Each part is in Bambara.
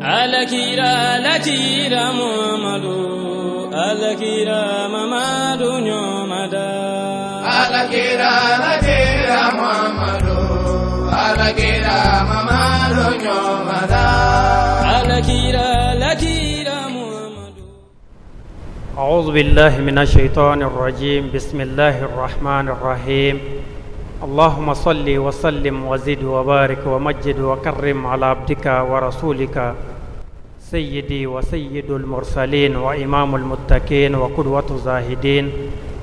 Alakira Muhammadu, Alakira Mamadu Nyomada. Alakira Muhammadu, Alakira Mamadu Nyomada. Alakira Muhammadu. أعوذ بالله من الشيطان الرجيم بسم الله الرحمن الرحيم اللهم صل وسلم وزد وبارك ومجد وكرم على عبدك ورسولك سيدي وسيد المرسلين وإمام المتقين وقدوة الزاهدين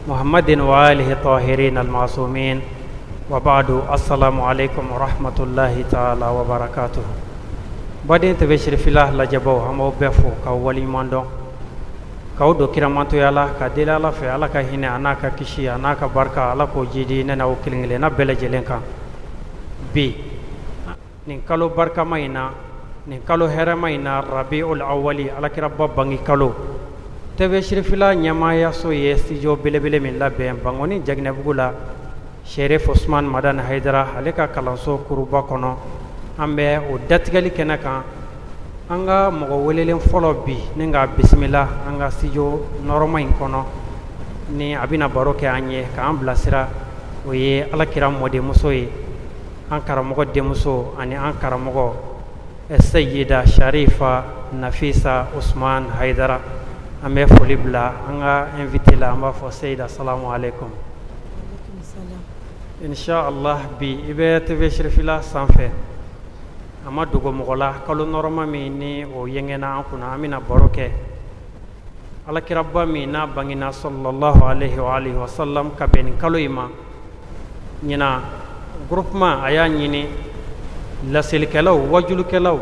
محمد وآله الطاهرين المعصومين وبعد السلام عليكم ورحمة الله تعالى وبركاته. بعدين تبشر في الله لجبوا هم بفو كأولي ماندو كودو كراماتو يالا كديلا لا في على كهينة أنا ككشي أنا كباركا على كوجيدي ننا وكلينغلنا بلجلينكا بي نكالو باركا ماينا نكالو هرا ماينا ربيع الأولي على كربا بانغي كالو تبشر في الله نيما ياسو يستيجو بلبل من لا بين بانغوني جاكنا بقولا شريف عثمان مدان هيدرا عليك كلامسو كروبا كونو أمبي ودتغلي كنكا anga mogo welelen folo bi ninga bismillah anga studio norma in kono ni abina baroke anye ka ambla sira oye alakira mode muso yi ankara mogo de muso ani ankara mogo sayyida sharifa nafisa usman haidara ame folibla anga invité la amba fo sayyida assalamu alaikum insha Allah bi ibe tv shirfila sanfe ama dugo mogola kalo norma mi ni o yengena akuna amina baroke ala kirabba mi na bangina sallallahu alaihi wa alihi wasallam ka ben kalo ima nyina groupement aya nyini lasil kelaw wajulu kelaw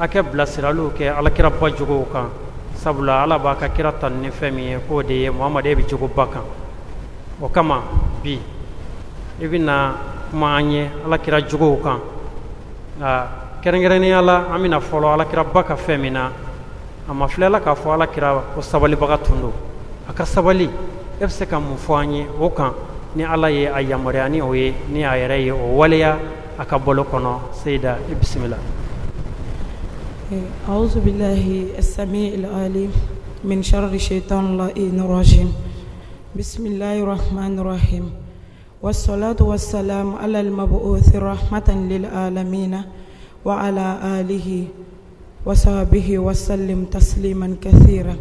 ake blasiralu ke ala kirabba jugo kan sabula ala ba ka kiratan ni femi ko de muhammad e bi jugo bakan o kama bi ibina maanye ala kira jugo kan kerengereni ala amina folo ala kira baka femina ama flela ka fo ala kira o sabali baga tundu aka sabali efse kam mu foanye o kan ni ala ye ayamore ani o ye ni ayere ye o waliya aka bolo kono sayda bismillah. أعوذ بالله السميع العليم من شر الشيطان اللعين الرجيم بسم الله الرحمن الرحيم والصلاة والسلام على المبعوث رحمة للعالمين وعلى آله وصحبه وسلم تسليما كثيرا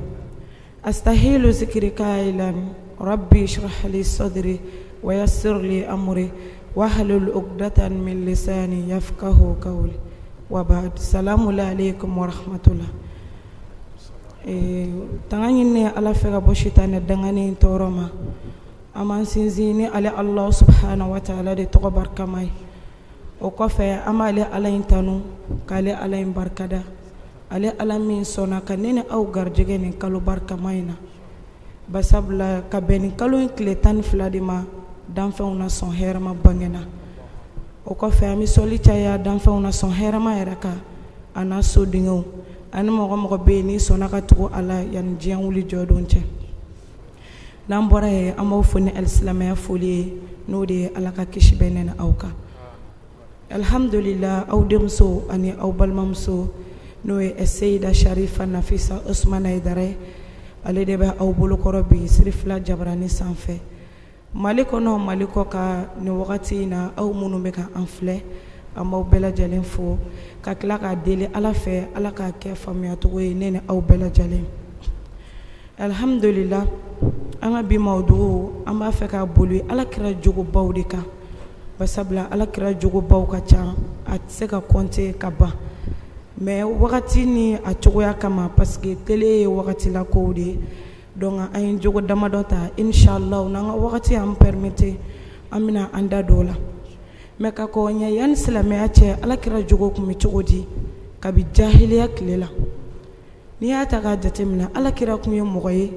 أستحيل ذكرك إلى ربي اشرح لي صدري ويسر لي أمري واحلل عقدة من لساني يفقه قولي وبعد السلام عليكم ورحمة الله. تغنيني على فكرة بوشيتان دغني تورما aman sinzini ale Allah subhanahu wa ta'ala de togo barkamay o kofé amale ala intanu kale ala barkada ale ala min sona kanene aw garjege ni kalu barkamayna basabla ka ben kalu kletan fladima dan fauna son herma bangena o kofé ami solitaya dan fauna son herma eraka ana sodingo an mo be ni sona ka tugo ala yan jian wuli jodonche nambora ye amaw foni alislamaya foli no de alaka kishi benena awka alhamdulillah aw demso ani aw balmamso no e sayyida sharifa nafisa usman aidare ale de ba aw bolo korobi sirifla jabrani sanfe maliko no maliko ka ni wakati na aw munu be ka anfle amaw bela jalen fo ka kila ka dele ala fe ala ka ke famiya to we nene aw bela jalen alhamdulillah anga bi mawdu amba feka bolu ala kira jogo bawdika basabla ala kira jogo baw ka ca at seka konte kaba mais wakati ni a cogoya kama parce que télé wakati la ko de donc ay jogo dama dota inshallah nanga wakati am permettre amina anda dola mais ka ko nya yan islamé a ce ala kira jogo kumi cogodi kabi jahiliya kilela ni ya ta ga jatemina ala kira kumi mogoye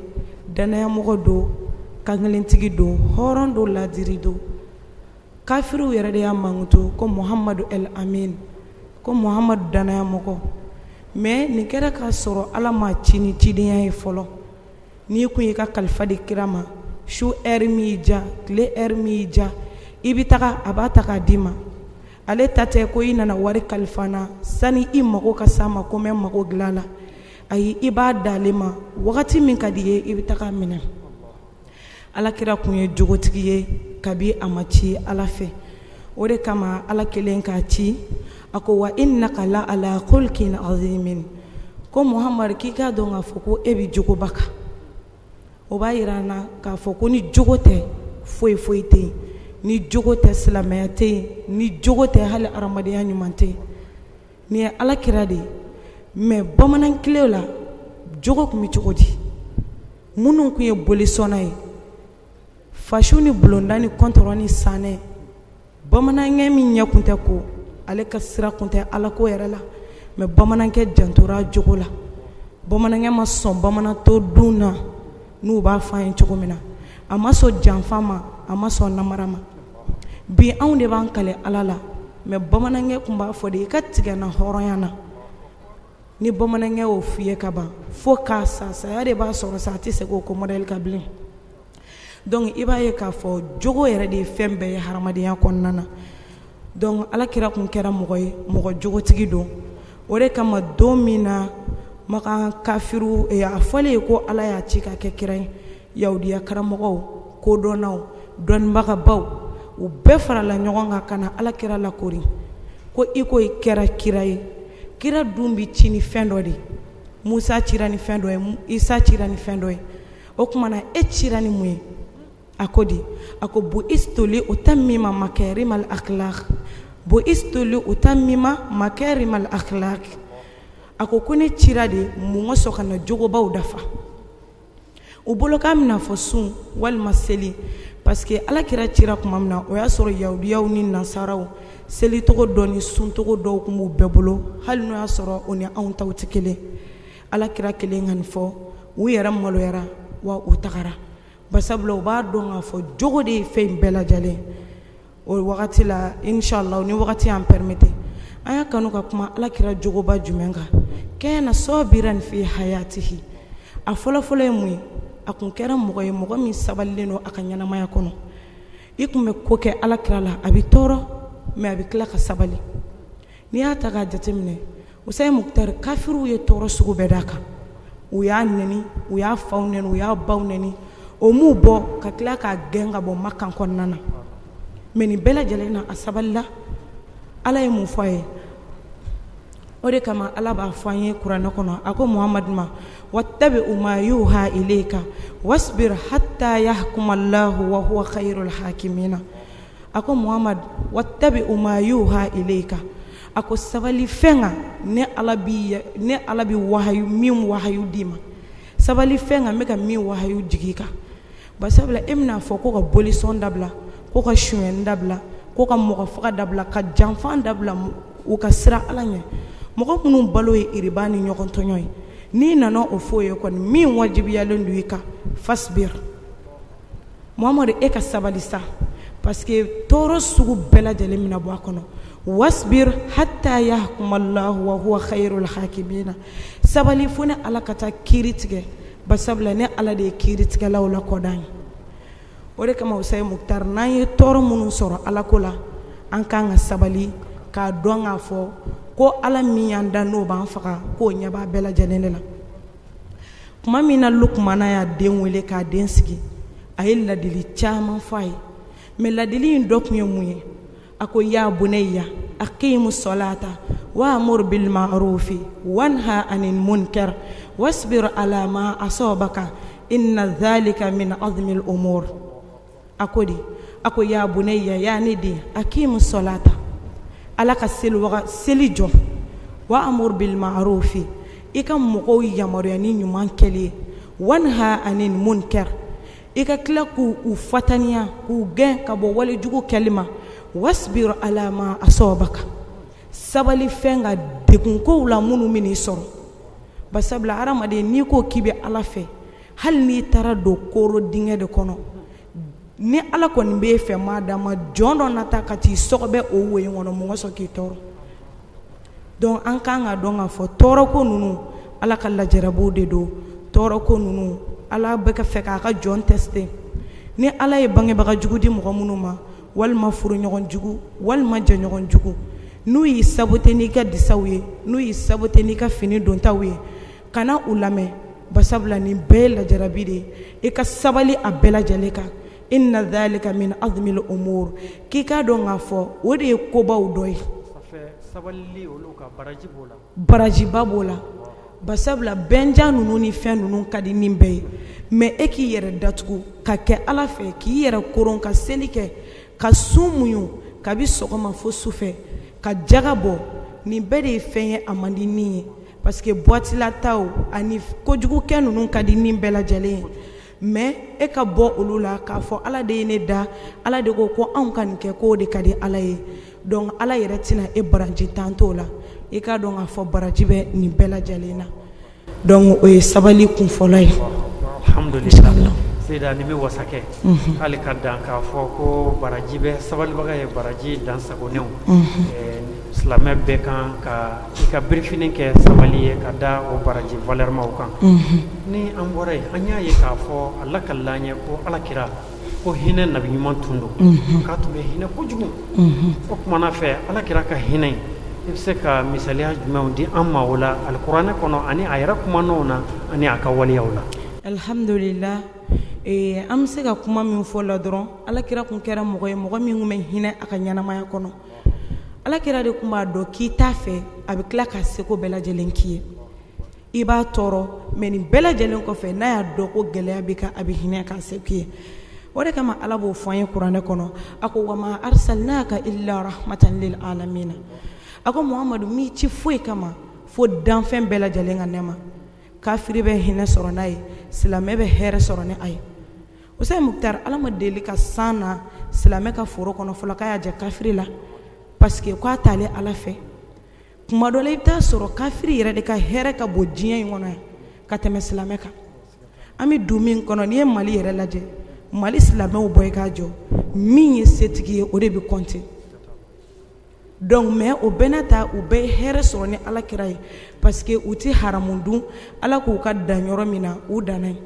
danaya mogo do kangelentigi do horon do ladiri do kafiru yere de yamanguto ko muhammadu el amin ko muhammadu danaya mogo mais ni kera ka soro ala ma chini chidiya e folo ni ku yi ka kalfa di kirama shu ermija kle ermija ibitaka abataka dima ale ta tɛ ko i nana wari kalifana sani i mago ka s'a ma ko n bɛ mago dilan la ayi i b'a d'ale ma wagati min ka di ye i bɛ taga minɛ alakira kun ye jogotigi ye kabi a ma ci ala fɛ o de kama ala kelen k'a ci a ko wa innaka la ala khulqin azimin ko muhamadu k'i k'a dɔn k'a fɔ ko e bɛ jogoba kan o b'a yira an na k'a fɔ ko ni jogo tɛ foyi foyi tɛ yen ni jogo tɛ silamɛya tɛ yen ni jogo tɛ hali adamadenya ɲuman tɛ yen nin ye alakira de ye mais bamanankilew la jogo tun bɛ cogo di minnu tun ye bolisɔnna ye fasiw ni bulonda ni kɔntɔrɔ ni sanɛ bamanankɛ min ɲɛ kun tɛ ko ale ka sira kun tɛ alako yɛrɛ la mais bamanankɛ jantora jogo la bamanankɛ ma sɔn bamanantɔ dun na n'u b'a fɔ an ye cogo min na a ma sɔn janfa ma a ma sɔn namara ma bi anw de b'an kale ala la mais bamanankɛ kun b'a fɔ de i ka tigɛ na hɔrɔnya na ni bamanankɛ y'o f'i ye ka ban fo k'a sa saya de b'a sɔrɔ sa a tɛ segin o ko modèle kan bilen donc i b'a ye k'a fɔ jogo yɛrɛ de ye fɛn bɛɛ ye hadamadenya kɔnɔna na donc alakira kun kɛra mɔgɔ ye mɔgɔ jogotigi don o de kama don min na makan kafiru a fɔlen ye ko ala y'a ci ka kɛ kira ye yahudiya karamɔgɔw kodɔnnaw dɔnnibagabaw u bɛɛ farala ɲɔgɔn kan ka na alakira lakori ko i ko i kɛra kira ye kira dun bi ci ni fɛn dɔ de musa cira ni fɛn dɔ ye isa cira ni fɛn dɔ ye o tuma na e cira ni mun ye a ko di a ko bu istoli utammima makarimal akhlaq bu istoli utammima makarimal akhlaq a ko ne cira de mun ka sɔn ka na jogobaw dafa u bolo k'a bɛna fɔ sun walima seli parce que alakira cira tuma min na o y'a sɔrɔ yahudiyaw ni nasaraw seli togo dɔ ni sun togo dɔw tun b'u bɛɛ bolo hali n'o y'a sɔrɔ o ni anw taw tɛ kelen alakira kelen ka nin fɔ u yɛrɛ maloyara wa u tagara basabula u b'a dɔn k'a fɔ jogo de ye fɛn bɛɛ lajɛlen o wagati la inshallah ni wagati y'an permettre an y'a kanu ka kuma alakira jogoba jumɛn kan kana sabiran fi hayatihi a fɔlɔfɔlɔ ye mun ye a kun kɛra mɔgɔ ye mɔgɔ min sabalilen don a ka ɲɛnamaya kɔnɔ i kun bɛ ko kɛ alakira la a bɛ tɔɔrɔ mais a bɛ tila ka sabali n'i y'a ta k'a jateminɛ Usayi Mukutari kafiruw ye tɔɔrɔ sugu bɛɛ d'a kan u y'a nɛni u y'a faw nɛni u y'a baw nɛni o m'u bɔ ka tila k'a gɛn ka bɔ Makan kɔnɔna na mais nin bɛɛ lajɛlen na a sabalila ala ye mun fɔ a ye o de kama ala b'a fɔ an ye kuranɛ kɔnɔ a ko Muhamadu ma wattabi'u ma yuha ilayka wasbir hatta yahkuma Allahu wa huwa khayrul hakimina a ko Muhamadu wattabi'u ma yuha ilayka a ko sabali fɛnga ne ala bi wahayu min wahayu d'i ma sabali fɛnga n bɛ ka min wahayu jigi kan basabula e bɛna fɔ ko ka bolisɔn dabila ko ka suɲɛni dabila ko ka mɔgɔ faga dabila ka janfan dabila u ka sira ala ɲɛ mɔgɔ minnu balo ye iriba ni ɲɔgɔn tɔɲɔ ye n'i nana o fɔ ye kɔni min wajibiyalen don i kan fasbir Muhamadu e ka sabali sa parce que tɔɔrɔ sugu bɛɛ lajɛlen mina bɔ a kɔnɔ wasbir hatta yahkum Allahu wa huwa khayrul hakimina sabali fo ne ala ka taa kiiri tigɛ basabula ne ala de ye kiiri tigɛlaw la kɔdan ye o de kama Usayi Mukutari n'an ye tɔɔrɔ minnu sɔrɔ alako la an kan ka sabali k'a dɔn k'a fɔ ko ala min y'an da n'o b'an faga k'o ɲɛ b'a bɛɛ lajɛlen de la tuma min na Lukumana y'a den wele k'a den sigi a ye ladili caman fɔ a ye mais ladili in dɔ tun ye mun ye a ko ya bunayya aqimu salata wa'mur bil ma'rufi wanha anil munkar wasbir ala ma asabaka inna dhalika min azmi al umur a ko ya bunayya ya ne den aqimu salata ala ka seli jɔ wa'mur bil ma'rufi i ka mɔgɔw yamaruya ni ɲuman kɛli wanha anil munkar i ka tila k'u fataniya k'u gɛn ka bɔ walejugu kɛli ma wasbir ala ma asabaka sabali fɛn ka degunkow la minnu min'i sɔrɔ basabula hadamaden n'i ko k'i bɛ ala fɛ hali n'i taara don kooro dingɛ de kɔnɔ ni ala kɔni b'e fɛ maa d'a ma jɔn dɔ nata ka t'i sɔgɔbɛ o woyin kɔnɔ mun ka sɔn k'i tɔɔrɔ donc an kan ka dɔn k'a fɔ tɔɔrɔko ninnu ala ka lajarabiw de don tɔɔrɔko ninnu ala bɛ ka fɛ k'a ka jɔn tester ni ala ye bangebaga jugu di mɔgɔ minnu ma walima furuɲɔgɔn jugu walima jɛɲɔgɔn jugu n'u y'i saboter n'i ka disaw ye n'u y'i saboter n'i ka fini dontaw ye kana u lamɛn basabula nin bɛɛ ye lajarabi de ye i ka sabali a bɛɛ lajɛlen kan inna dhalika min azmil umur k'i k'a dɔn k'a fɔ o de ye kobaw dɔ ye sabali olu ka baraji b'o la barajiba b'o la basabula bɛnja ninnu ni fɛn ninnu ka di nin bɛɛ ye mais e k'i yɛrɛ datugu ka kɛ ala fɛ k'i yɛrɛ koron ka seli kɛ ka sun muɲu kabi sɔgɔma fo sufɛ ka jaga bɔ nin bɛɛ de ye fɛn ye a man di nin ye parce que boitilataw ani kojugukɛ ninnu ka di nin bɛɛ lajɛlen ye mais e ka bɔ olu la k'a fɔ ala de ye ne da ala de ko ko anw ka nin kɛ k'o de ka di ala ye donc ala yɛrɛ tɛna e baraji tan t'o la i k'a dɔn k'a fɔ baraji bɛ nin bɛɛ lajɛlen na donc o ye sabali kunfɔlɔ ye alhamdulillah Seyda ni bɛ wasa kɛ hali ka dan k'a fɔ ko baraji bɛ sabalibaga ye baraji dansagonenw silamɛ bɛɛ kan ka i ka birifini kɛ sabali ye ka da o baraji valeur kan ni an bɔra yen an y'a ye k'a fɔ ala ka laɲɛ ko alakira ko hinɛ nabi ɲuman tun don k'a tun bɛ hinɛ kojugu o kumana fɛ alakira ka hinɛ i bɛ se ka misaliya jumɛnw di an ma o la alikuranɛ kɔnɔ ani a yɛrɛ kumananw na ani a ka waleyaw la alhamdulillah an bɛ se ka kuma min fɔ la dɔrɔn alakira kun kɛra mɔgɔ ye mɔgɔ min kun bɛ hinɛ a ka ɲɛnamaya kɔnɔ alakira de kun b'a dɔn k'i t'a fɛ a bɛ tila ka seko bɛɛ lajɛlen k'i ye i b'a tɔɔrɔ mais nin bɛɛ lajɛlen kɔfɛ n'a y'a dɔn ko gɛlɛya bɛ ka a bɛ hinɛ k'a se k'i ye o de kama ala b'o fɔ an ye kuranɛ kɔnɔ a ko wa ma arsalnaka illa rahmatan lil alamin a ko muhamadu m'i ci foyi kama fo danfɛn bɛɛ lajɛlen ka nɛma kafiri bɛ hinɛ sɔrɔ n'a ye silamɛ bɛ hɛrɛ sɔrɔ ni a ye Usain Muktar ala ma deli ka san na silamɛ ka foro kɔnɔ fɔlɔ k'a y'a jɛ kafiri la parce que k'a t'ale ala fɛ kuma dɔ la i bɛ taa sɔrɔ kafiri yɛrɛ de ka hɛrɛ ka bɔ diɲɛ in kɔnɔ yan ka tɛmɛ silamɛ kan an bɛ du min kɔnɔ n'i ye mali yɛrɛ lajɛ mali silamɛw bɔ i k'a jɔ min ye setigi ye o de bɛ compter donc mais o bɛɛ n'a ta u bɛɛ ye hɛrɛ sɔrɔ ni ala kira ye parce que u ti haramu dun ala k'u ka dan yɔrɔ min na u danna ye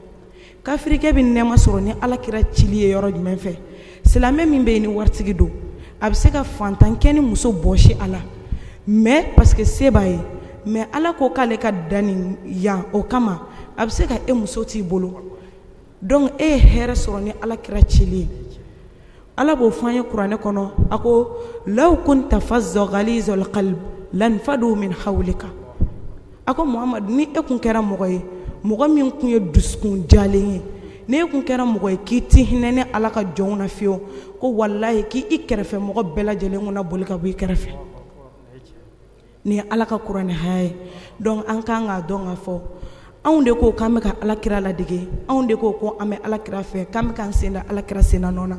kafirikɛ bɛ nɛɛma sɔrɔ ni ala kira cili ye yɔrɔ jumɛn fɛ silamɛ min bɛ yen ni waritigi don a bɛ se ka fantan kɛ ni muso bɔsi a la mais parce que se b'a ye mais ala ko k'ale ka dan nin yan o kama a bɛ se ka e muso t'i bolo donc e ye hɛrɛ sɔrɔ ni ala kira cili ye ala b'o fɔ an ye kuranɛ kɔnɔ a ko law kunta fazzan ghalizal qalb lanfadu min hawlika a ko muhamadu ni e kun kɛra mɔgɔ ye mɔgɔ min kun ye dusukun jalen ye ni e kun kɛra mɔgɔ ye k'i ti hinɛ ni ala ka jɔnw na fiyewu ko walahi k'i kɛrɛfɛ mɔgɔ bɛɛ lajɛlen kuna boli ka bɔ i kɛrɛfɛ ni ye ala ka kuranɛ haya ye donc an kan k'a dɔn k'a fɔ anw de ko k'an bɛ ka ala kira ladege anw de ko ko an bɛ ala kira fɛ k'an bɛ k'an sen da ala kira sen na nɔ na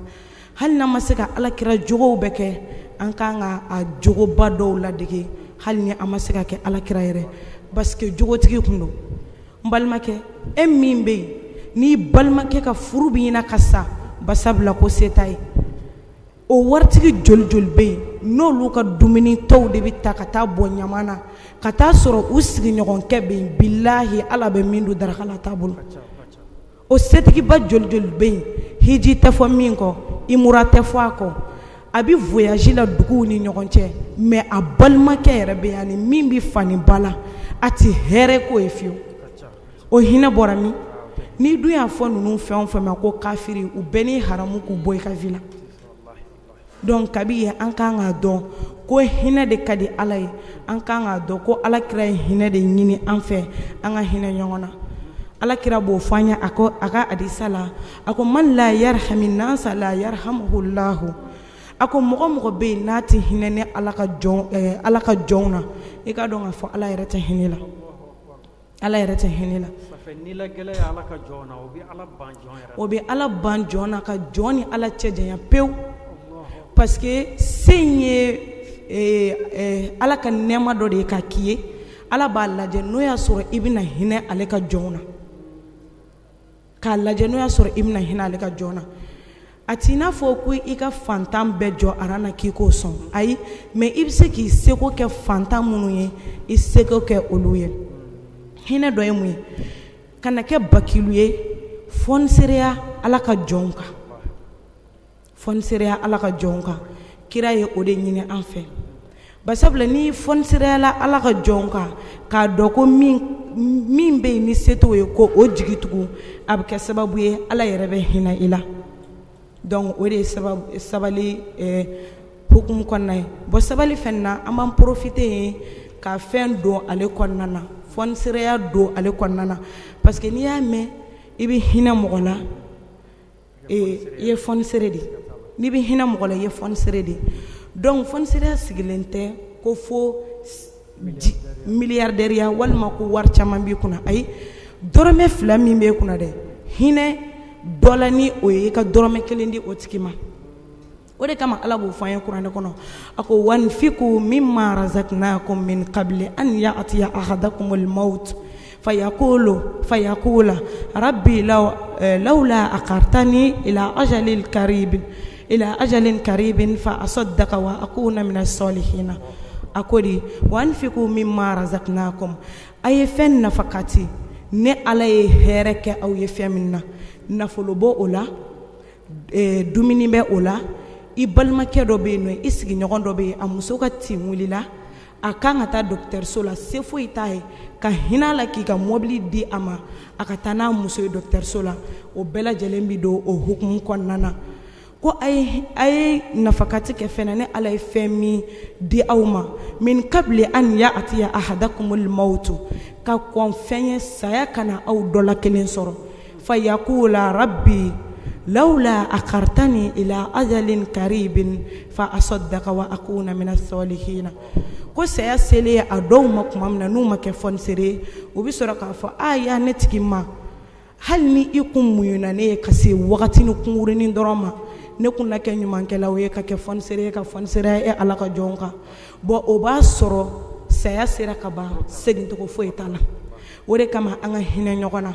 hali n'an ma se ka ala kira jogow bɛɛ kɛ an kan ka a jogoba dɔw ladege hali ni an ma se ka kɛ ala kira yɛrɛ parce que jogotigi kun don n balimakɛ e min bɛ yen n'i balimakɛ ka furu bɛ ɲina ka sa basabula ko se t'a ye o waritigi joli joli bɛ yen n'olu ka dumuni tɔw de bɛ ta ka taa bɔ ɲaman na ka taa sɔrɔ u sigiɲɔgɔnkɛ bɛ yen bilahi ala bɛ min don daraka la t'a bolo o setigiba joli joli bɛ yen hiji tɛ fɔ min kɔ imura tɛ fɔ a kɔ a bɛ voyage la duguw ni ɲɔgɔn cɛ mais a balimakɛ yɛrɛ bɛ yan ni min bɛ fani ba la a tɛ hɛrɛ k'o ye fiyewu o hinɛ bɔra min n'i dun y'a fɔ ninnu fɛn o fɛn ma ko kafiri u bɛɛ ni haramu k'u bɔ i ka vie la donc kabi ye an kan k'a dɔn ko hinɛ de ka di ala ye an kan k'a dɔn ko ala kira ye hinɛ de ɲini an fɛ an ka hinɛ ɲɔgɔn na ala kira b'o fɔ an ye a ka hadisa la a ko man la yarhami nasa la yarhamuhullahu a ko mɔgɔ mɔgɔ bɛ yen n'a tɛ hinɛ ni ala ka jɔnw na i ka dɔn k'a fɔ ala yɛrɛ tɛ hinɛ la ala yɛrɛ tɛ hinɛ la o bɛ ala ban jɔn na ka jɔn ni ala cɛ janya pewu parce que se in ye ala ka nɛɛma dɔ de ye ka k'i ye ala b'a lajɛ n'o y'a sɔrɔ i bɛna hinɛ ale ka jɔnw na k'a lajɛ n'o y'a sɔrɔ i bɛna hinɛ ale ka jɔn na a t'i n'a fɔ ko i ka fantan bɛɛ jɔ aran na k'i k'o sɔn ayi mais i bɛ se k'i seko kɛ fantan minnu ye i seko kɛ olu ye hinɛ dɔ ye mun ye kana kɛ bakilu ye fɔnisereya ala ka jɔnw kan fɔnisereya ala ka jɔnw kan kira ye o de ɲini an fɛ basabula ni fɔnisereyala ala ka jɔnw kan k'a dɔn ko min bɛ yen ni se t'o ye ko o jigi tugu a bɛ kɛ sababu ye ala yɛrɛ bɛ hinɛ i la donc o de ye sabali hukumu kɔnɔna ye bon sabali fɛn na an b'an profiter yen ka fɛn don ale kɔnɔna na fɔnisereya don ale kɔnɔna na parce que n'i y'a mɛn i bɛ hinɛ mɔgɔ la i ye fɔnisere de n'i bɛ hinɛ mɔgɔ la i ye fɔnisere de donc fɔnisereya sigilen tɛ ko fo miliyardɛriya walima ko wari caman b'i kunna ayi dɔrɔmɛ 2 min b'e kunna dɛ hinɛ dɔ la ni o ye i ka dɔrɔmɛ 1 di o tigi ma o de kama ala b'o fɔ an ye kuranɛ kɔnɔ a ko wanfiku mimma razaqnakum min qabli an ya'tiya ahadakumul maut fayaqula rabbi lawla aqartani ila ajalin karibin fa asaddaqa wa akuna minas salihin akodi wanfiku mimma razaqnakum ay fen nafakati ne ala ye hɛrɛ kɛ aw ye fɛn min na nafolo bɔ o la dumuni bɛ o la i balimakɛ dɔ bɛ yen nɔ i sigiɲɔgɔn dɔ bɛ yen a muso ka tin wulila a kan ka taa dɔgɔtɔrɔso la se foyi t'a ye ka hinɛ la k'i ka mɔbili di a ma a ka taa n'a muso ye dɔgɔtɔrɔso la o bɛɛ lajɛlen bɛ don o hukumu kɔnɔna na ko a ye nafakati kɛ fɛnɛ ne ala ye fɛn min di aw ma min kabili an ya'tiya ahadakumul mautu ka kɔn fɛn ye saya kana aw dɔ la kelen sɔrɔ fa yaqula rabbi lawla akartani ila ajalin karibin fa asaddaqa wa akuna minas salihin ko saya sele a dɔw ma kuma min na n'u ma kɛ fɔnisere u bɛ sɔrɔ k'a fɔ a ya ne tigi ma hali ni i kun muɲuna ne ye ka se wagati ni kunkurunin dɔrɔn ma ne kun na kɛ ɲumankɛla o ye ka kɛ fɔnisere ye ka fɔnisere ye ala ka jɔn kan bon o b'a sɔrɔ saya sera ka ban segincogo foyi t'a la o de kama an ka hinɛ ɲɔgɔn na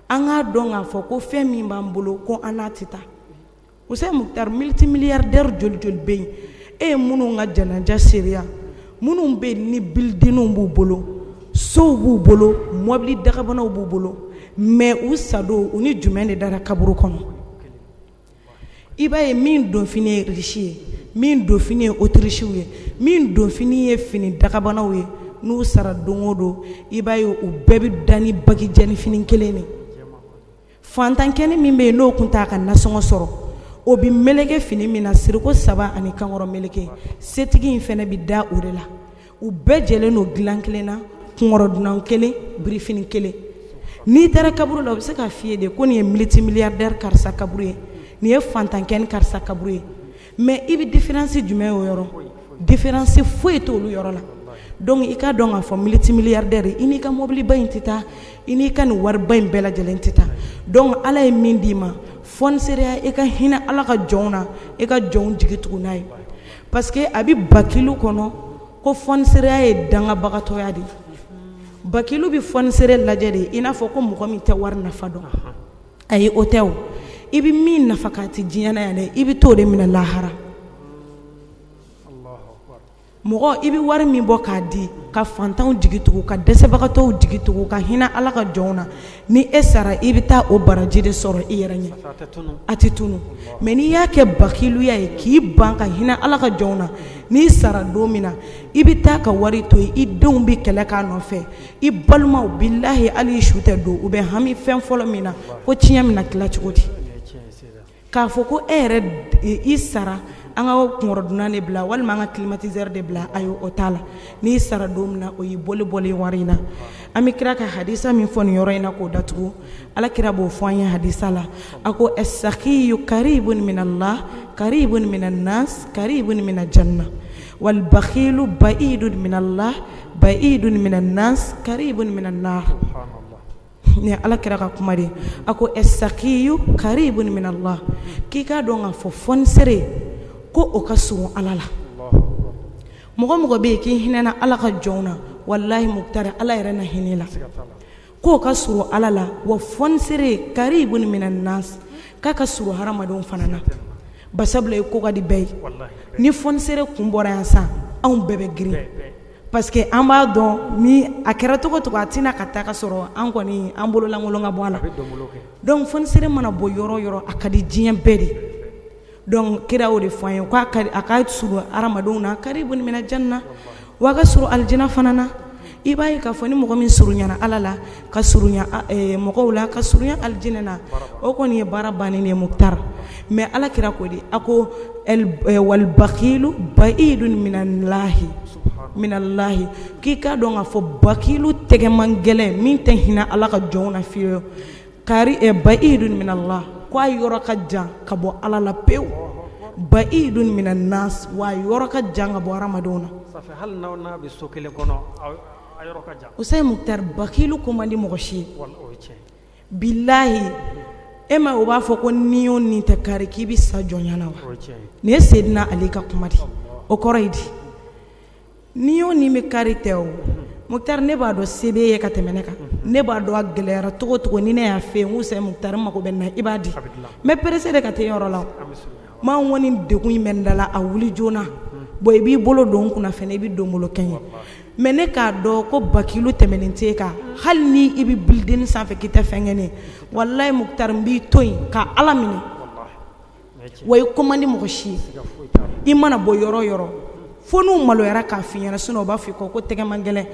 an k'a dɔn k'a fɔ ko fɛn min b'an bolo ko an n'a tɛ taa Usain Muktar multimilliardaire joli bɛ yen e ye minnu ka janaja seereya minnu bɛ yen ni buildings b'u bolo sow b'u bolo mɔbili dagabanaw b'u bolo mais u sadon u ni jumɛn de dara kaburu kɔnɔ i b'a ye min donfini ye riche ye min donfini ye autriche ye min donfini ye fini dagabanaw ye n'u sara don o don i b'a ye u bɛɛ bɛ da ni bagi jɛni fini kelen de fantankɛni min bɛ yen n'o kun t'a ka nasɔngɔ sɔrɔ o bɛ meleke fini min na siriko 3 ani kankɔrɔ meleke setigi in fana bɛ da o de la u bɛɛ jɛlen don dilan kelen na kunkɔrɔ dunan kelen birifini kelen n'i taara kaburu la u bɛ se k'a f'i ye de ko nin ye multimilliardaire karisa kaburu ye nin ye fantankɛni karisa kaburu ye mais i bɛ différence jumɛn o yɔrɔ différence foyi t'olu yɔrɔ la donc i k'a dɔn k'a fɔ multimilliardaire i n'i ka mɔbiliba in tɛ taa i n'i ka nin wariba in bɛɛ lajɛlen tɛ taa donc ala ye min d'i ma fɔnisereya i ka hinɛ ala ka jɔnw na i ka jɔnw jigi tugu n'a ye parce que a bɛ bakilu kɔnɔ ko fɔnisereya ye dangabagatɔya de bakilu bɛ fɔnisere lajɛ de i n'a fɔ ko mɔgɔ min tɛ wari nafa dɔn ayi o tɛ o i bɛ min nafa k'a tɛ diɲɛ na yan dɛ i bɛ t'o de minɛ lahara mɔgɔ i bɛ wari min bɔ k'a di ka fantanw jigi tugu ka dɛsɛbagatɔw jigi tugu ka hinɛ ala ka jɔnw na ni e sara i bɛ taa o baraji de sɔrɔ i yɛrɛ ɲɛ a tɛ tunu mais n'i y'a kɛ bakiluya ye k'i ban ka hinɛ ala ka jɔnw na n'i sara don min na i bɛ taa ka wari to yen i denw bɛ kɛlɛ k'a nɔfɛ i balimaw bilahi hali i su tɛ don u bɛ hami fɛn fɔlɔ min na ko tiɲɛ min na tila cogo di k'a fɔ ko e yɛrɛ i sara an ka kunkɔrɔ dunan de bila walima an ka climatiseur de bila ayi o t'a la n'i sara don min na o y'i boli wari in na an bɛ kira ka hadisa min fɔ nin yɔrɔ in na k'o datugu ala kira b'o fɔ an ye hadisa la a ko as-sakhiyu qaribun min Allah qaribun min an-nas qaribun min al-janna wal bakhilu ba'idun min Allah ba'idun min an-nas qaribun min an-nar ni ala kira ka kuma de a ko as-sakhiyu qaribun min Allah k'i ka dɔn k'a fɔ fɔnisere ko o ka surun ala la mɔgɔ bɛ yen k'i hinɛna ala ka jɔnw na wallahi Muktar ala yɛrɛ na hinɛ la ko o ka surun ala la wa fɔnisere qaribun minan nas k'a ka surun hadamadenw fana na basabula ye ko ka di bɛɛ ye ni fɔnisere kun bɔra yan san anw bɛɛ bɛ girin parce que an b'a dɔn ni a kɛra cogo cogo a tɛna ka taa ka sɔrɔ an kɔni an bololankolon ka bɔ a la donc fɔnisere mana bɔ yɔrɔ yɔrɔ a ka di diɲɛ bɛɛ de donc kira o de fɔ an ye ko a ka suru hadamadenw na karibun mina janna wa ka suru aljina fana na i b'a ye k'a fɔ ni mɔgɔ min surunyana ala la ka surunya mɔgɔw la ka surunya aljina na o kɔni ye baara bannen ye Muktar mais ala kira ko de a ko wal bakilu ba'idun minallahi k'i ka dɔn k'a fɔ bakilu tɛgɛman gɛlɛn min tɛ hinɛ ala ka jɔnw na fiyewu kari ba'idun minallah ko a yɔrɔ ka jan ka bɔ ala la pewu ba'idun minannas wa yɔrɔ ka jan ka bɔ hadamadenw na hali n'a bɛ so kelen kɔnɔ a yɔrɔ ka jan Usain Muktar bakilu ko man di mɔgɔ si ye bilahi e ma o b'a fɔ ko ni o ni tɛ kari k'i bɛ sa jɔnya na wa nin ye Seydina Ali ka kuma di o kɔrɔ ye di ni o ni bɛ kari tɛ o Muktar ne b'a dɔn se b'e ye ka tɛmɛ ne kan ne b'a dɔn a gɛlɛyara cogo cogo ni ne y'a fɛ yen n ko Usain Muktar mago bɛ na i b'a di mais pressé de ka taa yɔrɔ la maa n kɔni degun in bɛ n da la a wuli joona bon i b'i bolo don n kunna fɛnɛ i bɛ don bolo kɛn ye mais ne k'a dɔn ko bakilu tɛmɛnen t'e kan hali ni i bɛ bulletin sanfɛ k'i tɛ fɛn kɛ ne walayi Muktar n b'i to yen ka ala minɛ wa i ko man di mɔgɔ si ye i mana bɔ yɔrɔ o yɔrɔ fo n'u maloyara k'a f'i ɲɛna sinon u b'a f'i kɔ ko tɛgɛ man gɛlɛn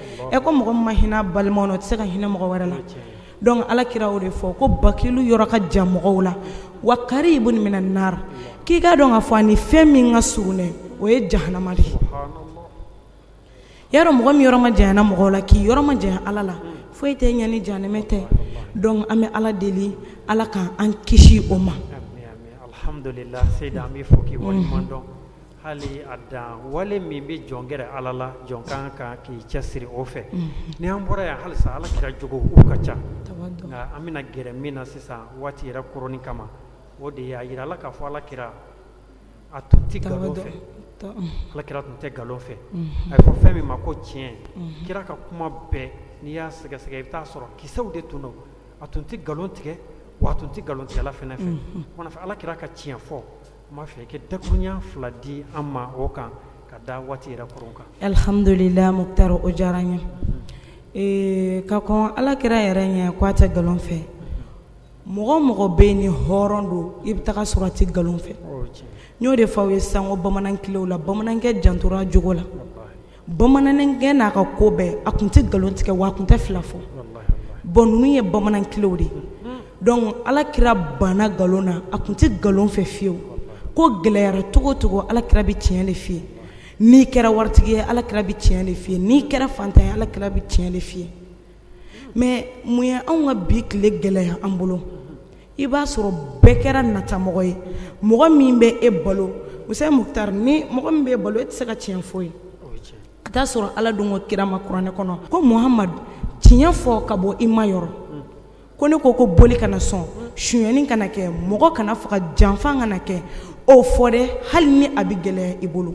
ko mɔgɔ min ma hinɛ balimaw na o tɛ se ka hinɛ mɔgɔ wɛrɛ la donc ala kira o de fɔ ko bakilu yɔrɔ ka jan mɔgɔw la wa karibun minan nar k'i ka dɔn k'a fɔ ani fɛn min ka surun dɛ o ye jahanama de ye yarɔ mɔgɔ min yɔrɔ ma janyana mɔgɔw la k'i yɔrɔ ma janya ala la foyi tɛ ɲɛ ni jahanama tɛ donc an bɛ ala deli ala k'an kisi o ma alhamdulillah Seyda an b'i fɔ k'i waleɲuman dɔn hali a dan wale min bɛ jɔn gɛrɛ ala la jɔn kan k'i cɛsiri o fɛ ni an bɔra yan halisa ala kira jogo u ka ca nka an bɛna gɛrɛ min na sisan waati yɛrɛ koroni kama o de y'a yira ala k'a fɔ ala kira a tun tɛ nkalon fɛ ala kira tun tɛ nkalon fɛ a ye fɔ fɛn min ma ko tiɲɛ kira ka kuma bɛɛ n'i y'a sɛgɛsɛgɛ i bɛ taa sɔrɔ kisɛw de tun don a tun tɛ nkalon tigɛ wa a tun tɛ nkalon tigɛla fɛnɛ fɛ o fɛ ala kira ka tiɲɛ fɔ ma fɛ kɛ dakurunya fila di an ma o kan ka da waati yɛrɛ koron kan alhamdulillah Muktar o diyara n ye ka kɔn ala kira yɛrɛ ɲɛ ko a tɛ nkalon fɛ mɔgɔ mɔgɔ bɛ yen ni hɔrɔn don i bɛ taga sɔrɔ a tɛ nkalon fɛ n y'o de fɔ aw ye sisan ko bamanankilew la bamanankɛ jantora jogo la bamanankɛ n'a ka ko bɛɛ a tun tɛ nkalon tigɛ wa a tun tɛ fila fɔ bon ninnu ye bamanankilew de donc ala kira banna nkalon na a tun tɛ nkalon fɛ fiyewu ko gɛlɛyara cogo cogo ala kira bɛ tiɲɛ de f'i ye n'i kɛra waritigi ye ala kira bɛ tiɲɛ de f'i ye n'i kɛra fantan ye ala kira bɛ tiɲɛ de f'i ye mais mun ye anw ka bi tile gɛlɛya an bolo i b'a sɔrɔ bɛɛ kɛra natamɔgɔ ye mɔgɔ min bɛ e balo Usain Muktar ni mɔgɔ min bɛ e balo e tɛ se ka tiɲɛ fɔ ye ka taa sɔrɔ ala don ko kira ma kuranɛ kɔnɔ ko Muhamadu tiɲɛ fɔ ka bɔ i ma yɔrɔ ko ne ko boli kana sɔn suɲɛni kana kɛ mɔgɔ kana faga janfa kana kɛ o fɔ dɛ hali ni a bɛ gɛlɛya i bolo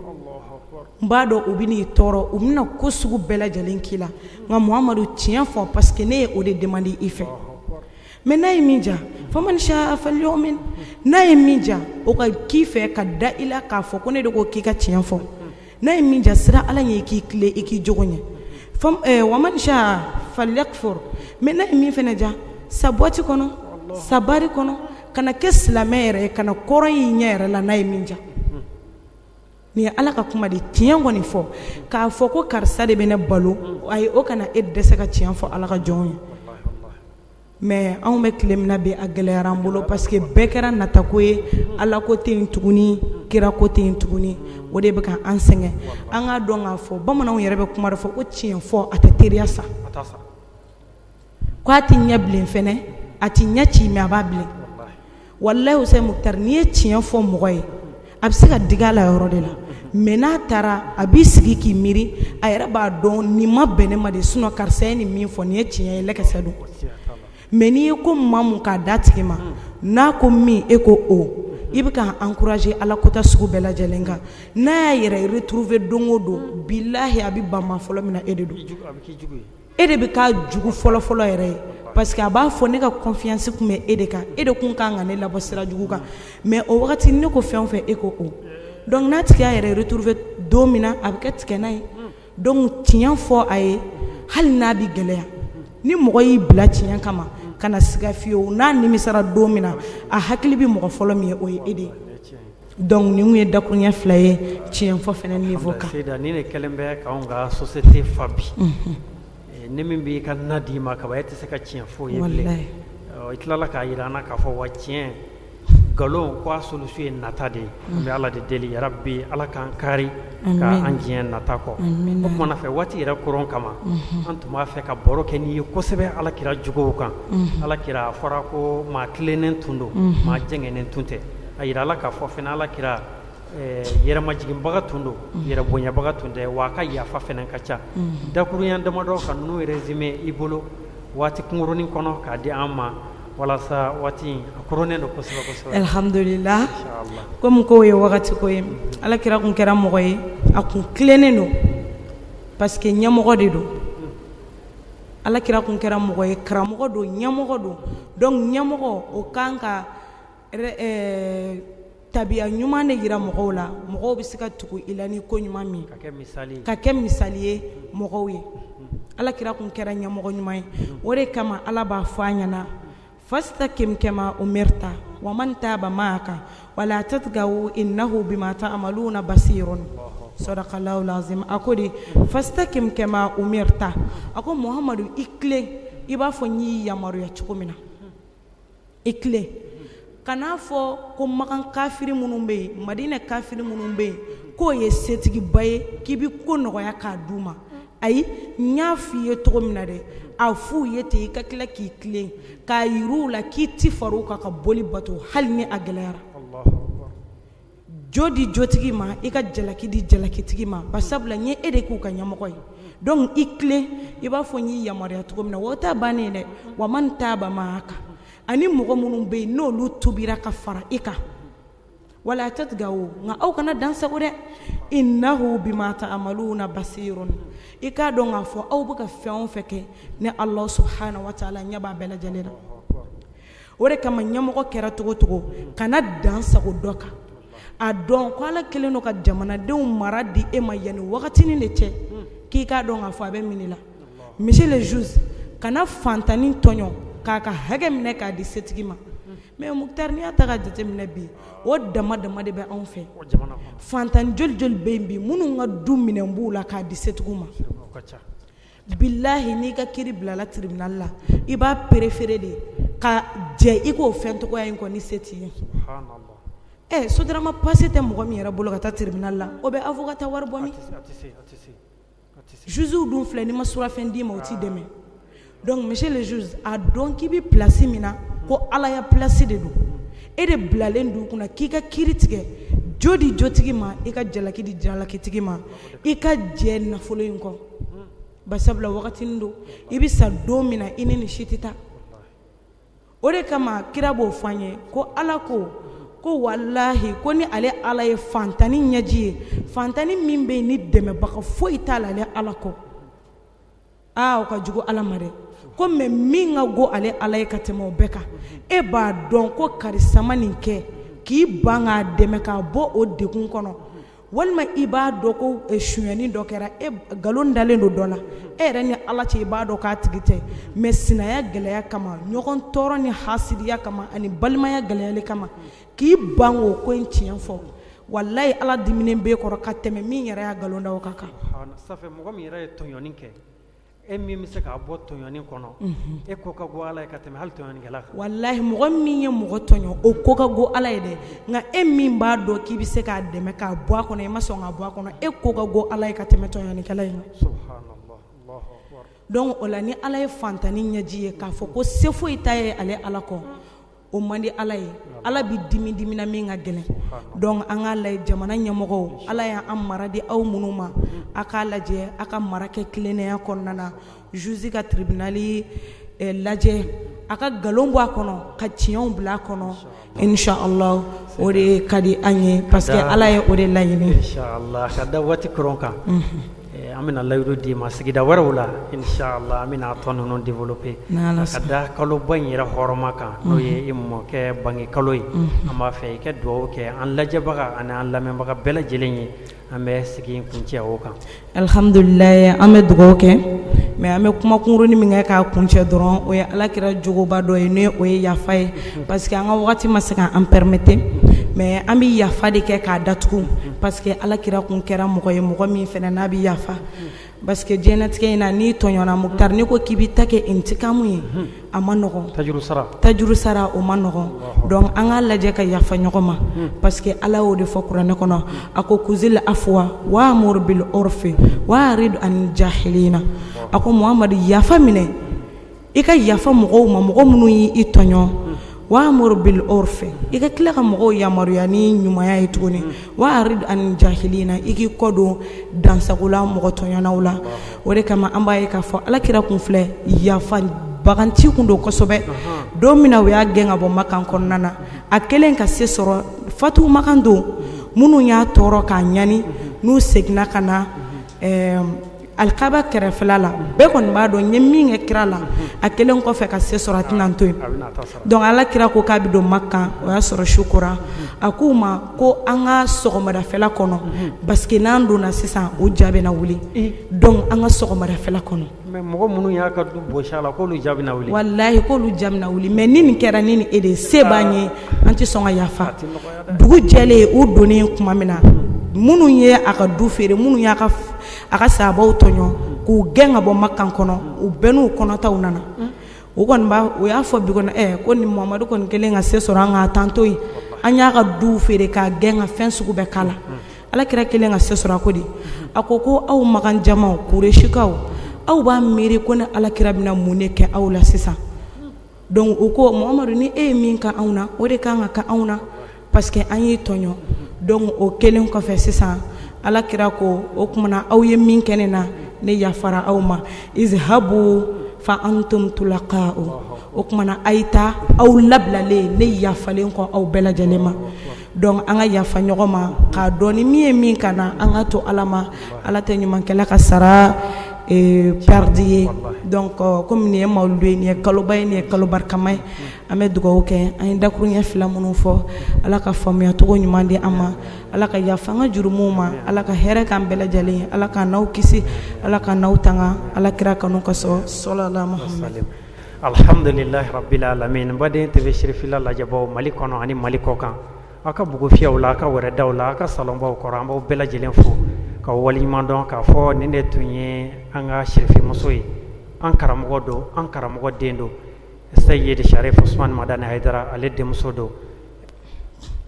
n b'a dɔn u bɛ n'i tɔɔrɔ u bɛna ko sugu bɛɛ lajɛlen k'i la nka Muhamadu tiɲɛ fɔ parce que ne ye o de demande i fɛ mais n'a ye min diya faman shaa falyu'min n'a ye min diya o ka k'i fɛ ka da i la k'a fɔ ko ne de ko k'i ka tiɲɛ fɔ n'a ye min diya sira ala ɲɛ i k'i tile i k'i jogo ɲɛ waman shaa falyakfur mais n'a ye min fɛnɛ diya sa boîte kɔnɔ sa bari kɔnɔ kana kɛ silamɛ yɛrɛ ye kana kɔrɔ i ɲɛ yɛrɛ la n'a ye min diya nin ye ala ka kuma de tiɲɛ kɔni fɔ k'a fɔ ko karisa de bɛ ne balo ayi o kana e dɛsɛ ka tiɲɛ fɔ ala ka jɔnw ye mais anw bɛ tile min na bi a gɛlɛyara an bolo parce que bɛɛ kɛra natako ye ala ko tɛ yen tuguni kira ko tɛ yen tuguni o de bɛ ka an sɛgɛn an k'a dɔn k'a fɔ bamananw yɛrɛ bɛ kuma de fɔ ko tiɲɛ fɔ a tɛ teriya sa ko a tɛ ɲɛ bilen fɛnɛ a tɛ ɲɛ ci mais a b'a bilen walayi Usain Muktar n'i ye tiɲɛ fɔ mɔgɔ ye a bɛ se ka digi a la yɔrɔ de la mais n'a taara a b'i sigi k'i miiri a yɛrɛ b'a dɔn nin ma bɛn ne ma de sinon karisa ye nin min fɔ nin ye tiɲɛ ye lɛkɛsɛ don mais n'i ye ko maa mun k'a da tigi ma n'a ko min e ko o i bɛ k'a encourager ala kota sugu bɛɛ lajɛlen kan n'a y'a yɛrɛ retrouver don o don bilahi a bɛ ban maa fɔlɔ min na e de don e de bɛ k'a jugu fɔlɔ yɛrɛ ye parce que a b'a fɔ ne ka confiance tun bɛ e de kan e de kun kan ka ne labɔ sira jugu kan mais o wagati ne ko fɛn o fɛn e ko o donc n'a tigi y'a yɛrɛ retrouver don min na a bɛ kɛ tigɛna ye donc tiɲɛ fɔ a ye hali n'a bɛ gɛlɛya ni mɔgɔ y'i bila tiɲɛ kama kana siga fiyewu n'a nimisara don min na a hakili bɛ mɔgɔ fɔlɔ min ye o ye e de ye donc ni mun ye dakuruɲɛ fila ye tiɲɛ fɔ fɛnɛ niveau kan Seyda ni ne kelen bɛ k'anw ka société fa bi ni min b'i ka na d'i ma kaban e tɛ se ka tiɲɛ fɔ ye bilen i tilala k'a yira an na k'a fɔ wa tiɲɛ nkalon ko a solution ye nata de ye an bɛ Ala de deli yarabi Ala k'an kari ka an diɲɛ nata kɔ o kumana fɛ waati yɛrɛ koron kama an tun b'a fɛ ka baro kɛ n'i ye kosɛbɛ Alakira juguw kan Alakira a fɔra ko maa tilennen tun don maa jɛngɛnnen tun tɛ a yira la k'a fɔ fɛnɛ Alakira yɛrɛmajiginbaga tun don yɛrɛ bonyabaga tun tɛ wa a ka yafa fɛnɛ ka ca dakuruɲɛ damadɔ ka ninnu résumé i bolo waati kunkurunin kɔnɔ k'a di an ma walasa waati a koronnen don kosɛbɛ kosɛbɛ alhamdulillah comme ko ye wagati ko ye Alakira kun kɛra mɔgɔ ye a kun tilennen don parce que ɲɛmɔgɔ de don Alakira kun kɛra mɔgɔ ye karamɔgɔ don ɲɛmɔgɔ don donc ɲɛmɔgɔ o kan ka tabiya ɲuman de yira mɔgɔw la mɔgɔw bɛ se ka tugu i la ni ko ɲuman min ka kɛ misali ye mɔgɔw ye Alakira kun kɛra ɲɛmɔgɔ ɲuman ye o de kama Ala b'a fɔ a ɲɛna fastaqim kama umirta wa man taba ma'aka wala tatgaw innahu bima ta'maluna basirun sadaqallahu alazim akodi fastaqim kama umirta ako Muhammadu ikle i b'a fɔ n y'i yamaruya cogo min na ikle kana fɔ ko makan kafiri minnu bɛ yen Madina kafiri minnu bɛ yen k'o ye setigiba ye k'i bi ko nɔgɔya k'a d'u ma ayi n y'a f'i ye cogo min na dɛ a f'u ye ten i ka tila k'i tilen k'a yir'u la k'i ti far'u kan ka boli bato hali ni a gɛlɛyara jo di jotigi ma i ka jalaki di jalakitigi ma barisabula n ye e de k'u ka ɲɛmɔgɔ ye donc i tilen i b'a fɔ n y'i yamaruya cogo min na o t'a bannen dɛ wa man taba ma'aka ani mɔgɔ minnu bɛ yen n'olu tubira ka fara i kan wala tatgaw nka aw kana dansago dɛ innahu bima ta'maluna basirun i k'a dɔn k'a fɔ aw bɛ ka fɛn o fɛn kɛ ni Allah subhanahu wa ta'ala ɲɛ b'a bɛɛ lajɛlen na o de kama ɲɛmɔgɔ kɛra cogo cogo kana dansago dɔ kan a dɔn ko Ala kelen don ka jamanadenw mara di e ma yanni wagatinin de cɛ k'i k'a dɔn k'a fɔ a bɛ minɛ la monsieur le juge kana fantani tɔɲɔ k'a ka hakɛ minɛ k'a di setigi ma mais Muktar n'i y'a ta ka jateminɛ bi o dama dama de bɛ anw fɛ fantan joli joli bɛ yen bi minnu ka du minɛn b'u la k'a di setigiw ma billahi n'i ka kiri bilala tribunal la i b'a préféré de ka jɛ i k'o fɛn tɔgɔya in kɔni se t'i ye sotarama passé tɛ mɔgɔ min yɛrɛ bolo ka taa tribunal la o bɛ avocat ta wari bɔ min juge dun filɛ n'i ma surafɛn d'i ma o t'i dɛmɛ donc monsieur le juge a dɔn k'i bɛ place min na ko Ala ya place de don e de bilalen d'u kunna k'i ka kiri tigɛ jo di jotigi ma i ka jalaki di jalakitigi ma i ka jɛ nafolo in kɔ basabula wagatinin don i bɛ sa don min na i ni nin si tɛ taa o de kama kira b'o fɔ an ye ko Ala ko wallahi ko ni ale Ala ye fantani ɲɛji ye fantani min bɛ yen ni dɛmɛbaga foyi t'a la ale Ala kɔ o ka jugu Ala ma dɛ ko mais min ka go ale Ala ye ka tɛmɛ o bɛɛ kan e b'a dɔn ko karisa ma nin kɛ k'i ban k'a dɛmɛ k'a bɔ o degun kɔnɔ walima i b'a dɔn ko suyɛni dɔ kɛra e nkalon dalen don dɔ la e yɛrɛ ni Ala cɛ i b'a dɔn k'a tigi tɛ mais sinaya gɛlɛya kama ɲɔgɔn tɔɔrɔ ni hasidiya kama ani balimaya gɛlɛyali kama k'i ban o ko in tiɲɛ fɔ wallahi Ala diminen b'e kɔrɔ ka tɛmɛ min yɛrɛ y'a nkalon da o ka kan safɛ mɔgɔ min yɛrɛ ye tɔɲɔni kɛ e min bɛ se k'a bɔ tɔɲɔni kɔnɔ e ko ka go Ala ye ka tɛmɛ hali tɔɲɔnikɛla kan wallahi mɔgɔ min ye mɔgɔ tɔɲɔ o ko ka go Ala ye dɛ nka e min b'a dɔn k'i bɛ se k'a dɛmɛ k'a bɔ a kɔnɔ i ma sɔn k'a bɔ a kɔnɔ e ko ka go Ala ye ka tɛmɛ tɔɲɔnikɛla in subhanallah Allahu akbar donc o la ni Ala ye fantani ɲɛji ye k'a fɔ ko se foyi t'a ye ale Ala kɔ o man di Ala ye Ala bɛ dimi dimina min ka gɛlɛn donc an k'a lajɛ jamana ɲɛmɔgɔw Ala y'an mara di aw minnu ma a k'a lajɛ a ka mara kɛ tilennenya kɔnɔna na juge ka tribunali lajɛ a ka nkalon bɔ a kɔnɔ ka tiɲɛw bila a kɔnɔ inshallah o de ka di an ye parce que Ala ye o de laɲini inshallah ka da waati koron kan an bɛna layidu di ma sigida wɛrɛw la inshallah an bɛna tɔ ninnu développer ka da kaloba in yɛrɛ hɔrɔma kan n'o ye i mɔkɛ bange kalo ye an b'a fɛ i ka dugawu kɛ an lajɛbaga ani an lamɛnbaga bɛɛ lajɛlen ye an bɛ sigi kuncɛ o kan alhamdulillah an bɛ dugawu kɛ mais an bɛ kumakunkurunin min kɛ k'a kuncɛ dɔrɔn o ye alakira jogoba dɔ ye n'o ye yafa ye parce que an ka wagati ma se k'an permettre mais an bɛ yafa de kɛ k'a datugu parce que alakira kun kɛra mɔgɔ ye mɔgɔ min fɛnɛ n'a bɛ yafa parce que diɲɛlatigɛ in na n'i tɔɲɔna Muktar n'i ko k'i bɛ ta kɛ intikamu ye a ma nɔgɔn tajuru sara o ma nɔgɔn donc an k'a lajɛ ka yafa ɲɔgɔn ma parce que Ala y'o de fɔ kuranɛ kɔnɔ a ko kuzil afwa wa'mur bil urfi wa'rid anil jahilina a ko Muhamadu yafa minɛ i ka yafa mɔgɔw ma mɔgɔ minnu y'i tɔɲɔ wa'mur bil urfi i ka tila ka mɔgɔw yamaruya ni ɲumanya ye tuguni wa'rid anil jahilina i k'i kɔ don dansagola mɔgɔ tɔɲɔnaw la o de kama an b'a ye k'a fɔ alakira kun filɛ yafa baganti kun don kosɛbɛ don min na u y'a gɛn ka bɔ Makan kɔnɔna na a kelen ka se sɔrɔ Fatu Makan don minnu y'a tɔɔrɔ k'a ɲani n'u seginna ka na alikaba kɛrɛfɛla la bɛɛ kɔni b'a dɔn n ye min kɛ kira la a kelen kɔfɛ ka se sɔrɔ a tɛna to yen donc alakira ko k'a bɛ don Makan o y'a sɔrɔ su kora a k'u ma ko an ka sɔgɔmadafɛla kɔnɔ parce que n'an donna sisan o ja bɛna wuli donc an ka sɔgɔmadafɛla kɔnɔ mais mɔgɔ minnu y'a ka du bɔsi a la k'olu ja bɛna wuli walahi k'olu ja bɛna wuli mais ni nin kɛra ni nin e de se b'an ye an tɛ sɔn ka yafa dugu jɛlen u donnen tuma min na minnu ye a ka du feere minnu y'a ka sabaw tɔɲɔ k'u gɛn ka bɔ Makan kɔnɔ u bɛɛ n'u kɔnɔtaw nana u kɔni o y'a fɔ bi kɔnɔ ko nin Muhamadu kɔni kelen ka se sɔrɔ an ka tan to yen an y'a ka du feere k'a gɛn ka fɛn sugu bɛɛ k'a la alakira kelen ka se sɔrɔ a ko de a ko aw Makan jamaw Kureshikaw aw b'a miiri ko ni alakira bɛna mun de kɛ aw la sisan donc u ko Muhamadu ni e ye min ka anw na o de kan ka kɛ anw na parce que an y'i tɔɲɔ donc o kelen kɔfɛ sisan alakira ko o kumana aw ye min kɛ ne na ne yafara aw ma izhabu fa antum tulaqa'u o kumana a ye taa aw labilalen ne yafalen kɔ aw bɛɛ lajɛlen ma donc an ka yafa ɲɔgɔn ma k'a dɔn ni min ye min ka na an ka to Ala ma Ala tɛ ɲumankɛla ka sara perdi ye donc comme nin ye mawludu ye nin ye kaloba ye nin ye kalo barikama ye an bɛ dugawu kɛ an ye dakuruɲɛ fila minnu fɔ Ala ka faamuya cogo ɲuman di an ma Ala ka yafa an ka jurumuw ma Ala ka hɛrɛ k'an bɛɛ lajɛlen ye Ala ka n'aw kisi Ala ka n'aw tanga Ala kira kanu kosɔn sallallahu Muhammad alhamdulillahi rabbil alamin baden TV Sherifila lajɛbaw Mali kɔnɔ ani Mali kɔkan aw ka bugufiyaw la aw ka wɛrɛdaw la aw ka salonbaw kɔrɔ an b'aw bɛɛ lajɛlen fo ka waliɲuman dɔn k'a fɔ nin de tun ye an ka Sherifimuso ye an karamɔgɔ don an karamɔgɔ den don Seyid Sharif Usman Madani Haidara ale denmuso don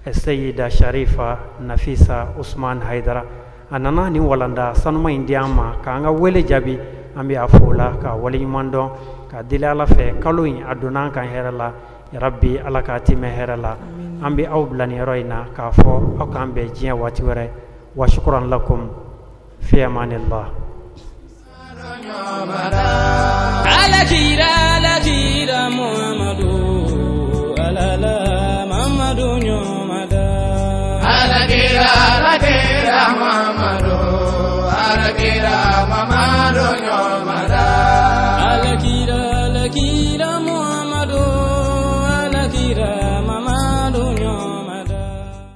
Seyida Sharifa Nafisa Usman Haidara a nana nin walanda sanuma in di an ma k'an ka wele jaabi an bɛ a fɔ o la ka waliɲuman dɔn ka deli Ala fɛ kalo in a donna an kan hɛrɛ la yarabi Ala k'a timɛ hɛrɛ la an bɛ aw bila nin yɔrɔ in na k'a fɔ aw k'an bɛn diɲɛ waati wɛrɛ wa shukran lakum fi amanillah alakira Muhammadu alala Muhammadu nyomada alakira Muhammadu nyomada alakira Muhammadu alakira